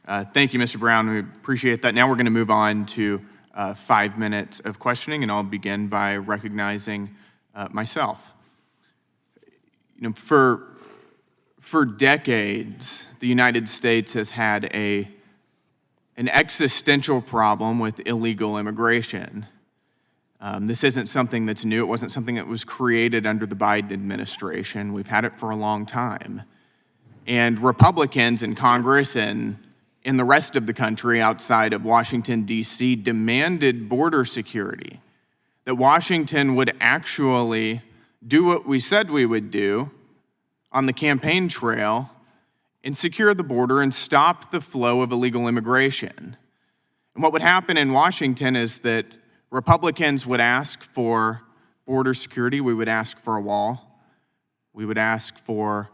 Thank you, Mr. Brown. We appreciate that. Now we're going to move on to 5 minutes of questioning, and I'll begin by recognizing myself. For decades, the United States has had an existential problem with illegal immigration. This isn't something that's new. It wasn't something that was created under the Biden administration. We've had it for a long time. And Republicans in Congress and in the rest of the country outside of Washington, D.C., demanded border security, that Washington would actually do what we said we would do on the campaign trail and secure the border and stop the flow of illegal immigration. And what would happen in Washington is that Republicans would ask for border security. We would ask for a wall. We would ask for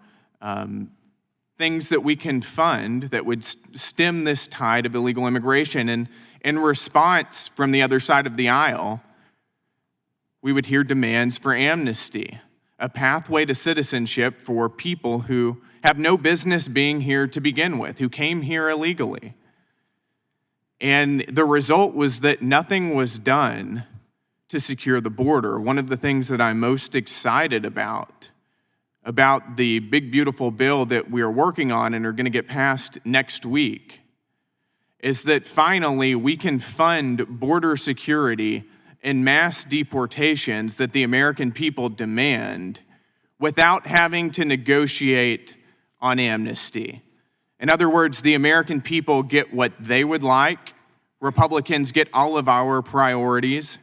things that we can fund that would stem this tide of illegal immigration. And in response from the other side of the aisle, we would hear demands for amnesty, a pathway to citizenship for people who have no business being here to begin with, who came here illegally. And the result was that nothing was done to secure the border. One of the things that I'm most excited about the big, beautiful bill that we are working on and are going to get passed next week is that finally we can fund border security and mass deportations that the American people demand without having to negotiate on amnesty. In other words, the American people get what they would like. Republicans get all of our priorities.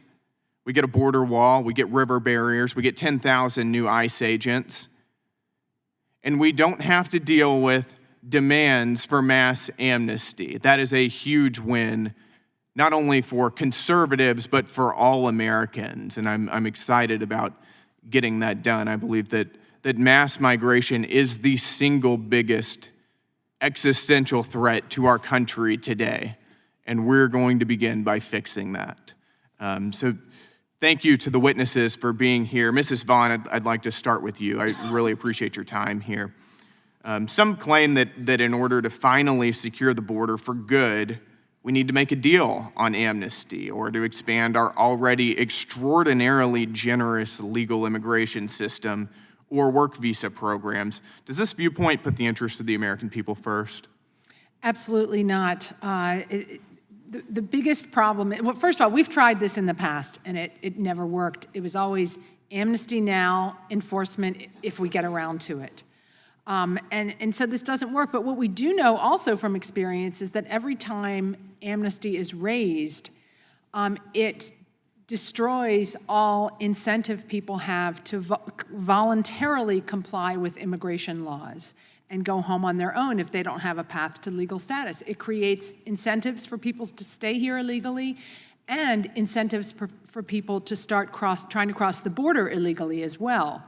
We get a border wall, we get river barriers, we get 10,000 new ICE agents. And we don't have to deal with demands for mass amnesty. That is a huge win, not only for conservatives, but for all Americans. And I'm excited about getting that done. I believe that mass migration is the single biggest existential threat to our country today. And we're going to begin by fixing that. So thank you to the witnesses for being here. Mrs. Vaughn, I'd like to start with you. I really appreciate your time here. Some claim that in order to finally secure the border for good, we need to make a deal on amnesty or to expand our already extraordinarily generous legal immigration system or work visa programs. Does this viewpoint put the interests of the American people first? Absolutely not. The biggest problem, well, first of all, we've tried this in the past and it never worked. It was always amnesty now, enforcement if we get around to it. And so this doesn't work, but what we do know also from experience is that every time amnesty is raised, it destroys all incentive people have to voluntarily comply with immigration laws and go home on their own if they don't have a path to legal status. It creates incentives for people to stay here illegally and incentives for people to start trying to cross the border illegally as well.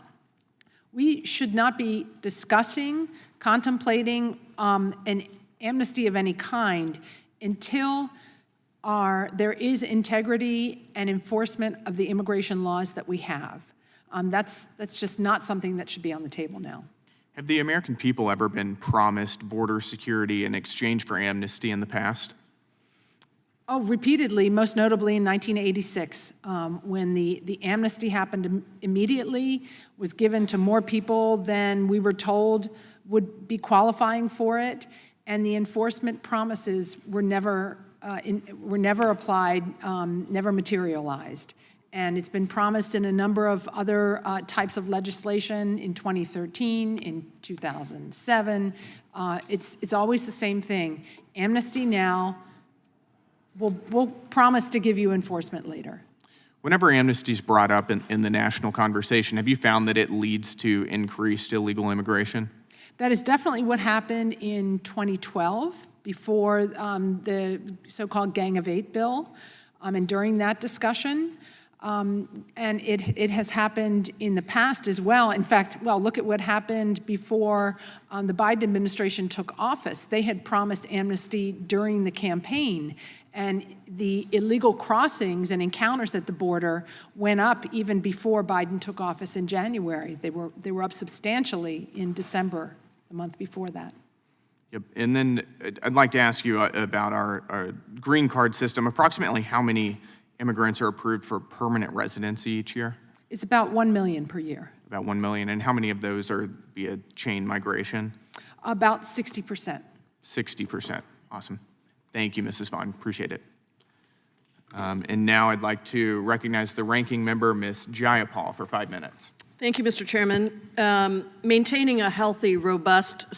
We should not be discussing, contemplating an amnesty of any kind until there is integrity and enforcement of the immigration laws that we have. That's just not something that should be on the table now. Have the American people ever been promised border security in exchange for amnesty in the past? Oh, repeatedly, most notably in 1986, when the amnesty happened immediately, was given to more people than we were told would be qualifying for it, and the enforcement promises were never applied, never materialized. And it's been promised in a number of other types of legislation in 2013, in 2007. It's always the same thing. Amnesty now, we'll promise to give you enforcement later. Whenever amnesty is brought up in the national conversation, have you found that it leads to increased illegal immigration? That is definitely what happened in 2012 before the so-called Gang of Eight bill. And during that discussion, and it has happened in the past as well. In fact, well, look at what happened before the Biden administration took office. They had promised amnesty during the campaign, and the illegal crossings and encounters at the border went up even before Biden took office in January. They were up substantially in December, the month before that. Yep. And then I'd like to ask you about our green card system. Approximately how many immigrants are approved for permanent residency each year? It's about 1 million per year. About 1 million. And how many of those are via chain migration? About 60%. 60%. Awesome. Thank you, Mrs. Vaughn. Appreciate it. And now I'd like to recognize the ranking member, Ms. Jayapal, for 5 minutes. Thank you, Mr. Chairman. Maintaining a healthy, robust,